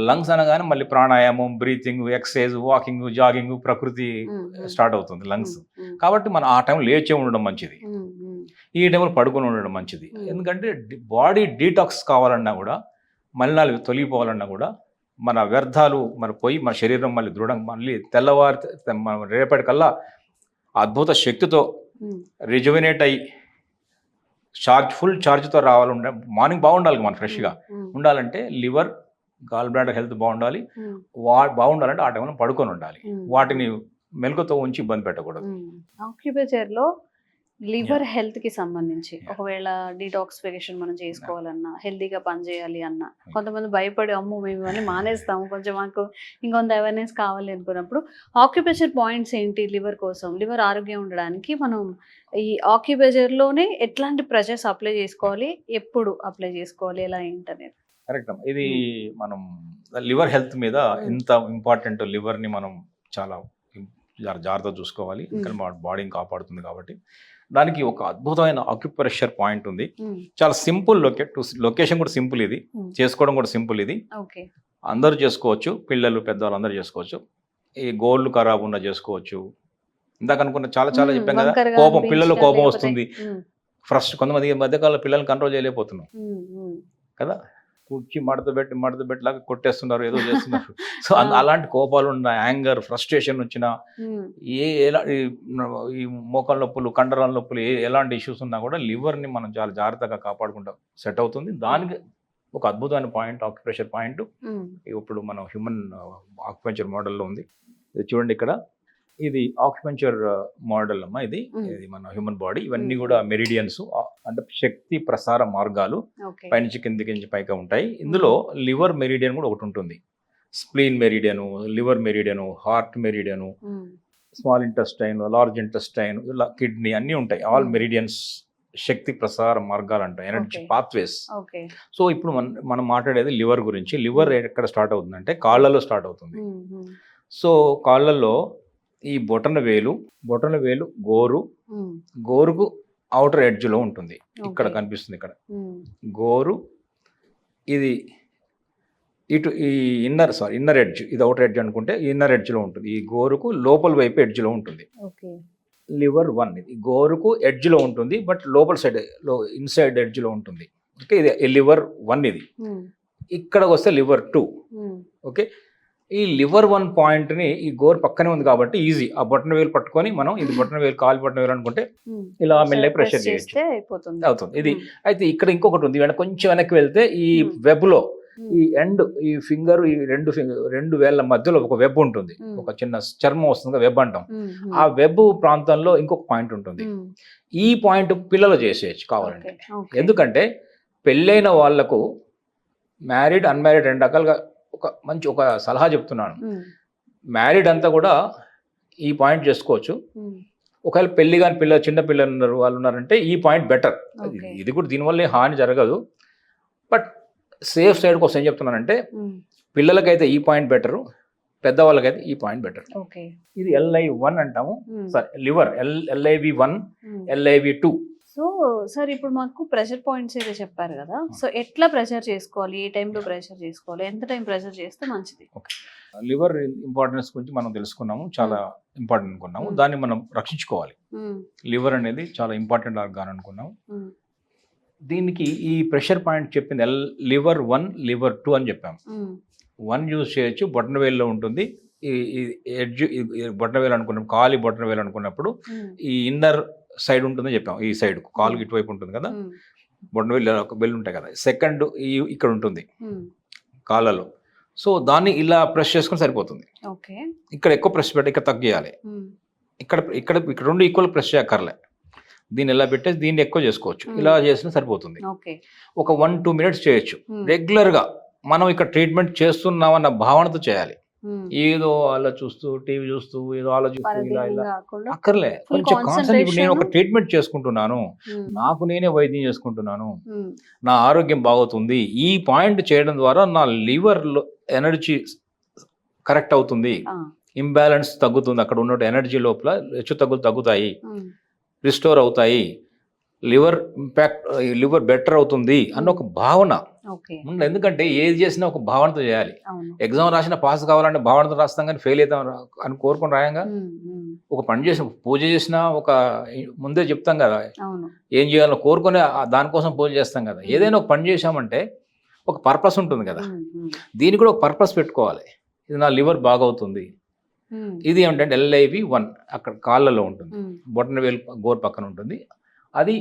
లంగ్స్ అనగానే మళ్ళీ ప్రాణాయామం, బ్రీతింగ్, ఎక్సర్సైజ్, వాకింగ్, జాగింగ్, ప్రకృతి స్టార్ట్ అవుతుంది లంగ్స్. కాబట్టి మనం ఆ టైం లేచే ఉండడం మంచిది, ఈ టైంలో పడుకొని ఉండడం మంచిది. ఎందుకంటే బాడీ డీటాక్స్ కావాలన్నా కూడా, మలినాలు తొలగిపోవాలన్నా కూడా, మన వ్యర్థాలు పోయి మన శరీరం మళ్ళీ దృఢంగా మళ్ళీ తెల్లవారి రేపటికల్లా అద్భుత శక్తితో రిజువినేట్ అయ్యి ఫుల్ ఛార్జ్తో రావాలంటే మార్నింగ్ బాగుండాలి. మనం ఫ్రెష్గా ఉండాలంటే లివర్, గాల్ బ్లాడర్ హెల్త్ బాగుండాలి. బాగుండాలంటే ఆ టైంలో పడుకొని ఉండాలి, వాటిని మెలకుతో ఉంచి ఇబ్బంది పెట్టకూడదు. ఆక్యుపంచర్లో లివర్ హెల్త్ కి సంబంధించి ఒకవేళ డీటాక్సిఫికేషన్ మనం చేసుకోవాలన్నా, హెల్తీగా పనిచేయాలి అన్నా, కొంతమంది భయపడి అమ్మో మేము ఇవన్నీ మానేస్తాము, కొంచెం మాకు ఇంకొంత అవేర్నెస్ కావాలి అనుకున్నప్పుడు ఆక్యుపంచర్ పాయింట్స్ ఏంటి లివర్ కోసం? లివర్ ఆరోగ్యం ఉండడానికి మనం ఈ ఆక్యుపంచర్లోనే ఎట్లాంటి ప్రెషర్స్ అప్లై చేసుకోవాలి, ఎప్పుడు అప్లై చేసుకోవాలి, ఎలా ఏంటనేది? కరెక్ట్. ఇది మనం లివర్ హెల్త్ మీద ఎంత ఇంపార్టెంట్, లివర్ని మనం చాలా జాగ్రత్తగా చూసుకోవాలి, ఇంకా బాడీని కాపాడుతుంది కాబట్టి. దానికి ఒక అద్భుతమైన అక్యుప్రెషర్ పాయింట్ ఉంది, చాలా సింపుల్ లొకేషన్ కూడా సింపుల్, ఇది చేసుకోవడం కూడా సింపుల్, ఇది అందరూ చేసుకోవచ్చు, పిల్లలు పెద్దవాళ్ళు అందరూ చేసుకోవచ్చు. ఈ గోళ్ళు ఖరాబ్ ఉన్న చేసుకోవచ్చు. ఇందాక అనుకున్న చాలా చెప్పాం కదా, కోపం, పిల్లలు కోపం వస్తుంది, ఫస్ట్ కొంతమంది ఈ మధ్యకాలంలో పిల్లల్ని కంట్రోల్ చేయలేకపోతున్నాం కదా, కుర్చీ మడత పెట్టి లాగా కొట్టేస్తున్నారు, ఏదో చేస్తున్నారు. సో అలాంటి కోపాలు ఉన్న, యాంగర్, ఫ్రస్ట్రేషన్ వచ్చిన, ఈ మోకాళ్ళ నొప్పులు, కండరాల నొప్పులు, ఎలాంటి ఇష్యూస్ ఉన్నా కూడా లివర్ని మనం చాలా జాగ్రత్తగా కాపాడుకుంటా సెట్ అవుతుంది. దానికి ఒక అద్భుతమైన పాయింట్ ఆక్యుప్రెషర్ పాయింట్ ఇప్పుడు మనం హ్యూమన్ ఆక్యుపెంచర్ మోడల్లో ఉంది. ఇది చూడండి, ఇక్కడ ఇది ఆక్యుపెంచర్ మోడల్ అమ్మా, ఇది మన హ్యూమన్ బాడీ. ఇవన్నీ కూడా మెరిడియన్స్, అంటే శక్తి ప్రసార మార్గాలు పైనుంచి కిందికి పైగా ఉంటాయి. ఇందులో లివర్ మెరిడియన్ కూడా ఒకటి ఉంటుంది, spleen meridian, liver meridian, heart meridian, small intestine, large intestine, ఇలా కిడ్నీ అన్నీ ఉంటాయి. ఆల్ మెరిడియన్స్ శక్తి ప్రసార మార్గాలు అంటాయి, ఎనర్జీ పాత్వేస్. సో ఇప్పుడు మనం మాట్లాడేది లివర్ గురించి. లివర్ ఎక్కడ స్టార్ట్ అవుతుందంటే కాళ్ళలో స్టార్ట్ అవుతుంది. సో కాళ్ళల్లో ఈ బొటన వేలు గోరుకు అవుటర్ ఎడ్జ్లో ఉంటుంది, ఇక్కడ కనిపిస్తుంది, ఇక్కడ గోరు, ఇది ఇటు ఈ ఇన్నర్ ఎడ్జ్, ఇది అవుటర్ ఎడ్జ్ అనుకుంటే ఇన్నర్ ఎడ్జ్లో ఉంటుంది. ఈ గోరుకు లోపల వైపు ఎడ్జ్లో ఉంటుంది. లివర్ 1 ఇది గోరుకు ఎడ్జ్లో ఉంటుంది, బట్ లోపల సైడ్ ఇన్సైడ్ ఎడ్జ్లో ఉంటుంది. ఓకే, ఇది లివర్ 1 ఇది. ఇక్కడ వస్తే లివర్ 2. ఓకే, ఈ లివర్ 1 పాయింట్ని ఈ గోరు పక్కనే ఉంది కాబట్టి ఈజీ. ఆ బొటన వేలు పట్టుకొని మనం, ఇది బొటన వేలు, కాలు బొటన వేలు అనుకుంటే ఇలా మెల్లగా ప్రెషర్ చేయొచ్చు, అవుతుంది ఇది. అయితే ఇక్కడ ఇంకొకటి ఉంది, కొంచెం వెనక్కి వెళ్తే ఈ వెబ్లో ఈ ఎండ్, ఈ ఫింగర్, ఈ రెండు వేళ్ల మధ్యలో ఒక వెబ్ ఉంటుంది, ఒక చిన్న చర్మం వస్తుంది, వెబ్ అంటాం. ఆ వెబ్ ప్రాంతంలో ఇంకొక పాయింట్ ఉంటుంది. ఈ పాయింట్ పిల్లలు చేసేయచ్చు కావాలంటే. ఎందుకంటే పెళ్ళైన వాళ్లకు, మ్యారీడ్ అన్మ్యారీడ్ రెండు రకాలుగా ఒక సలహా చెప్తున్నాను. మ్యారీడ్ అంతా కూడా ఈ పాయింట్ చేసుకోవచ్చు. ఒకవేళ పెళ్లి కాని చిన్న పిల్లలు ఉన్నారు, వాళ్ళు ఉన్నారంటే ఈ పాయింట్ బెటర్. ఇది కూడా దీనివల్ల హాని జరగదు, బట్ సేఫ్ సైడ్ కోసం ఏం చెప్తున్నానంటే, పిల్లలకైతే ఈ పాయింట్ బెటరు, పెద్దవాళ్ళకైతే ఈ పాయింట్ బెటర్. ఇది LI1 అంటాము, liver LIV1, LIV2. So sir, ఇప్పుడు మాకు ప్రెషర్ పాయింట్స్ అయితే చెప్పారు కదా, సో ఎట్లా ప్రెషర్ చేసుకోవాలి, ఏ టైంలో ప్రెషర్ చేసుకోవాలి, ఎంత టైం ప్రెషర్ చేస్తే మంచిది? లివర్ ఇంపార్టెన్స్ గురించి మనం తెలుసుకున్నాము, చాలా ఇంపార్టెంట్ అనుకున్నాము, దాన్ని మనం రక్షించుకోవాలి. లివర్ అనేది చాలా ఇంపార్టెంట్ ఆర్గాన్ అనుకున్నాము. దీనికి ఈ ప్రెషర్ పాయింట్ చెప్పింది లివర్ 1, లివర్ 2 అని చెప్పాము. 1 యూజ్ చేయొచ్చు, బొటన వేలులో ఉంటుంది. ఈ ఎడ్జ్, బొటన వేలు అనుకున్నాం, కాలి బొటన వేలు అనుకున్నప్పుడు ఈ ఇన్నర్ సైడ్ ఉంటుందని చెప్పాము. ఈ సైడ్ కాలు ఇటువైపు ఉంటుంది కదా, బొటన వేలు ఉంటాయి కదా. సెకండ్ ఇక్కడ ఉంటుంది కాళ్ళలో. సో దాన్ని ఇలా ప్రెస్ చేసుకుని సరిపోతుంది. ఇక్కడ ఎక్కువ ప్రెస్ పెట్టి ఇక్కడ తగ్గియాలి. ఇక్కడ రెండు ఈక్వల్ ప్రెస్ చేయక్కర్లే. దీన్ని ఇలా పెట్టేసి దీన్ని ఎక్కువ చేసుకోవచ్చు, ఇలా చేసినా సరిపోతుంది. ఒక 1-2 మినిట్స్ చేయొచ్చు. రెగ్యులర్గా మనం ఇక్కడ ట్రీట్మెంట్ చేస్తున్నామన్న భావనతో చేయాలి. ఏదో అలా చూస్తూ, టీవీ చూస్తూ, ఏదో ఆలోచిస్తూ ఇలా అక్కర్లే. కొంచెం కాన్సన్ట్రేట్. ఇప్పుడు నేను ఒక ట్రీట్మెంట్ చేసుకుంటున్నాను, నాకు నేనే వైద్యం చేసుకుంటున్నాను, నా ఆరోగ్యం బాగుతుంది. ఈ పాయింట్ చేయడం ద్వారా నా లివర్ లో ఎనర్జీ కరెక్ట్ అవుతుంది, ఇంబ్యాలెన్స్ తగ్గుతుంది, అక్కడ ఉన్న ఎనర్జీ లోపల హెచ్చు తగ్గుతాయి, రిస్టోర్ అవుతాయి, లివర్ బెటర్ అవుతుంది అన్న ఒక భావన. ఎందుకంటే ఏది చేసినా ఒక భావనతో చేయాలి. ఎగ్జామ్ రాసిన పాస్ కావాలంటే భావనతో రాస్తాం, కానీ ఫెయిల్ అవుతాం అని కోరుకొని రాయంగా. ఒక పని చేసిన, పూజ చేసినా ఒక ముందే చెప్తాం కదా ఏం చేయాలో కోరుకొని దానికోసం పూజ చేస్తాం కదా. ఏదైనా ఒక పని చేసామంటే ఒక పర్పస్ ఉంటుంది కదా, దీనికి కూడా ఒక పర్పస్ పెట్టుకోవాలి. ఇది నా లివర్ బాగవుతుంది. ఇది ఏమిటంటే LIV1 అక్కడ కాళ్ళలో ఉంటుంది, బొటన వేలు గోరు పక్కన ఉంటుంది. అది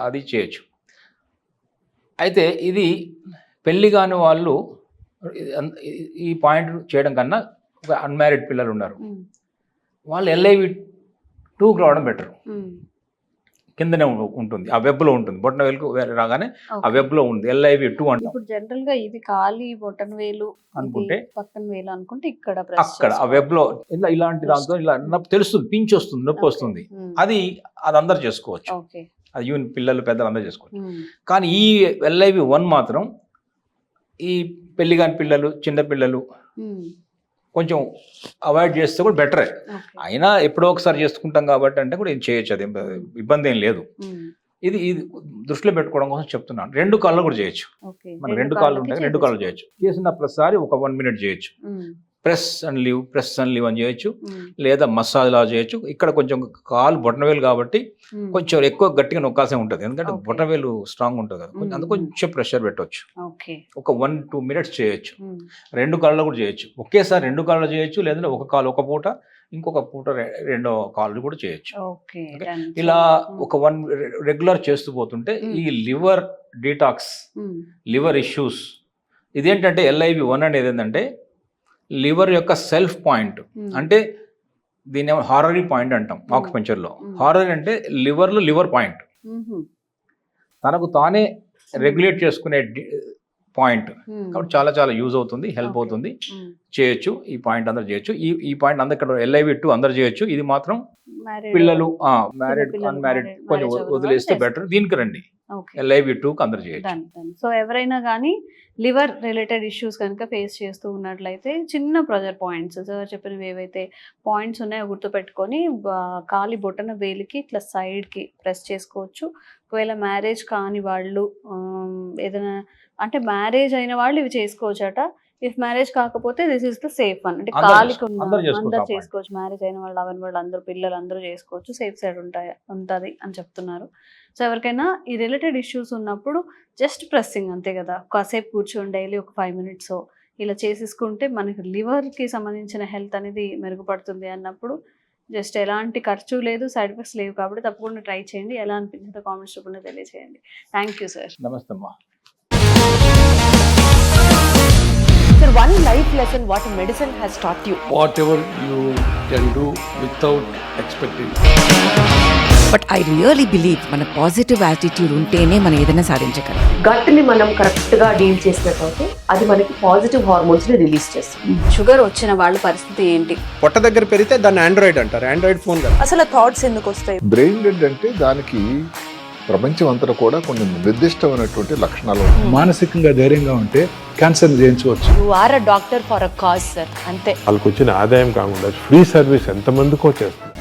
అది చేయొచ్చు. అయితే ఇది పెళ్లి కాని వాళ్ళు ఈ పాయింట్ చేయడం కన్నా, ఒక అన్మ్యారీడ్ పిల్లలు ఉన్నారు, వాళ్ళు LIV2 రావడం బెటర్. కిందనే ఉంటుంది, ఆ వెబ్ లో ఉంటుంది, బొటన వేలుకు రాగానే ఆ వెబ్ లో ఉంది. LIV2 అంటే ఇప్పుడు జనరల్ గా ఇది కాలి బొటన వేలు అనుకుంటే, పక్కన వేలు అనుకుంటే ఇక్కడ అక్కడ ఆ వెబ్ లో ఇలాంటి దాంతో ఇలా తెలుస్తుంది, పించి వస్తుంది, నొప్పి వస్తుంది. అది అందరు చేసుకోవచ్చు, అది ఈవెన్ పిల్లలు పెద్దలు అందరూ చేసుకోవచ్చు. కానీ ఈ LIV1 మాత్రం ఈ పెళ్లి కాని పిల్లలు, చిన్న పిల్లలు, కొంచెం అవాయిడ్ చేస్తే కూడా బెటరే. అయినా ఎప్పుడో ఒకసారి చేసుకుంటాం కాబట్టి అంటే కూడా ఏం చేయొచ్చు, అది ఇబ్బంది ఏం లేదు. ఇది దృష్టిలో పెట్టుకోవడం కోసం చెప్తున్నాను. 2 కాళ్ళు కూడా చేయొచ్చు. మన 2 కాళ్ళు ఉంటాయి, 2 కాళ్ళు చేయొచ్చు. చేసిన ప్రతిసారి ఒక 1 minute చేయొచ్చు. ప్రెస్ అండ్ లీవ్ అని చేయొచ్చు, లేదా మసాజ్ లా చేయొచ్చు. ఇక్కడ కొంచెం కాలు బొటనవేలు కాబట్టి కొంచెం ఎక్కువ గట్టిగా నొక్కాల్సి ఉంటుంది, ఎందుకంటే బొటనవేలు స్ట్రాంగ్ ఉంటుంది కదా, అందుకు కొంచెం ప్రెషర్ పెట్టవచ్చు. ఒక 1-2 minutes చేయొచ్చు. 2 కాళ్ళు కూడా చేయొచ్చు. ఒకేసారి 2 కాళ్ళు చేయొచ్చు, లేదంటే ఒక కాలు ఒక పూట, ఇంకొక పూట 2వ కాళ్ళు కూడా చేయొచ్చు. ఇలా ఒక రెగ్యులర్ చేస్తూ పోతుంటే ఈ లివర్ డీటాక్స్, లివర్ ఇష్యూస్, ఇదేంటంటే LIV-1 అనేది ఏంటంటే లివర్ యొక్క సెల్ఫ్ పాయింట్. అంటే దీన్ని హారరీ పాయింట్ అంటాం ఆక్యుపెంచర్లో. హారరీ అంటే లివర్ పాయింట్, తనకు తానే రెగ్యులేట్ చేసుకునే పాయింట్. కాబట్టి చాలా చాలా యూజ్ అవుతుంది, హెల్ప్ అవుతుంది. చేయొచ్చు, ఈ పాయింట్ అందరు చేయొచ్చు. ఈ పాయింట్ అందరు ఇక్కడ LIV-2 అందరు చేయొచ్చు. ఇది మాత్రం పిల్లలు, మ్యారీడ్ అన్మ్యారీడ్ కొంచెం వదిలేస్తే బెటర్. దీనికి రండి, LIV-2కి అందరు చేయొచ్చు. సో ఎవరైనా కానీ లివర్ రిలేటెడ్ ఇష్యూస్ కనుక ఫేస్ చేస్తూ ఉన్నట్లయితే చిన్న ప్రెజర్ పాయింట్స్, సార్ చెప్పినవి ఏవైతే పాయింట్స్ ఉన్నాయో గుర్తుపెట్టుకొని కాలి బొటన వేలికి ఇట్లా సైడ్కి ప్రెస్ చేసుకోవచ్చు. ఒకవేళ మ్యారేజ్ కాని వాళ్ళు, ఏదైనా అంటే మ్యారేజ్ అయిన వాళ్ళు ఇవి చేసుకోవచ్చట. ఇఫ్ మ్యారేజ్ కాకపోతే this is the safe one. అంటే కాలికి అందరూ చేసుకోవచ్చు, మ్యారేజ్ అయిన వాళ్ళు అవన్నీ వాళ్ళు అందరూ పిల్లలు అందరూ చేసుకోవచ్చు, సేఫ్ సైడ్ ఉంటుంది అని చెప్తున్నారు. సో ఎవరికైనా ఈ రిలేటెడ్ ఇష్యూస్ ఉన్నప్పుడు జస్ట్ ప్రెస్సింగ్ అంతే కదా, కాసేపు కూర్చొని డైలీ ఒక 5 minutes ఇలా చేసేసుకుంటే మనకి లివర్కి సంబంధించిన హెల్త్ అనేది మెరుగుపడుతుంది అన్నప్పుడు జస్ట్ ఎలాంటి ఖర్చు లేదు, సైడ్ ఎఫెక్ట్స్ లేవు. కాబట్టి తప్పకుండా ట్రై చేయండి. ఎలా అనిపించిందో కామెంట్స్ రూపంలో తెలియజేయండి. Thank you sir. నమస్తే అమ్మా. Sir, one life lesson what medicine has taught you. Whatever you can do without expecting. But I really believe మన పాజిటివ్ యాటిట్యూడ్ ఉంటేనే మనం ఏదైనా సాధించగలం. గట్ని మనం కరెక్ట్ గా డీల్ చేసినట్లయితే అది మనకి పాజిటివ్ హార్మోన్స్ ని రిలీజ్ చేస్తుంది. షుగర్ వచ్చిన వాళ్ళ పరిస్థితి ఏంటి? పొట్ట దగ్గర పెరిగితే దాన్ని ఆండ్రాయిడ్ అంటారు, ఆండ్రాయిడ్ ఫోన్ కదా. అసలు థాట్స్ ఎందుకు వస్తాయి? బ్రెయిన్ డెడ్ అంటే దానికి ప్రపంచం అంతా కూడా కొన్ని నిర్దిష్టమైనటువంటి లక్షణాలు ఉన్నాయి. మానసికంగా ధైర్యంగా ఉంటే క్యాన్సర్ జయించవచ్చు. You are a doctor for a cause sir, అంతే. వాళ్ళకి వచ్చిన ఆదాయం కాకుండా ఫ్రీ సర్వీస్ ఎంతమందికో చేస్తుంది.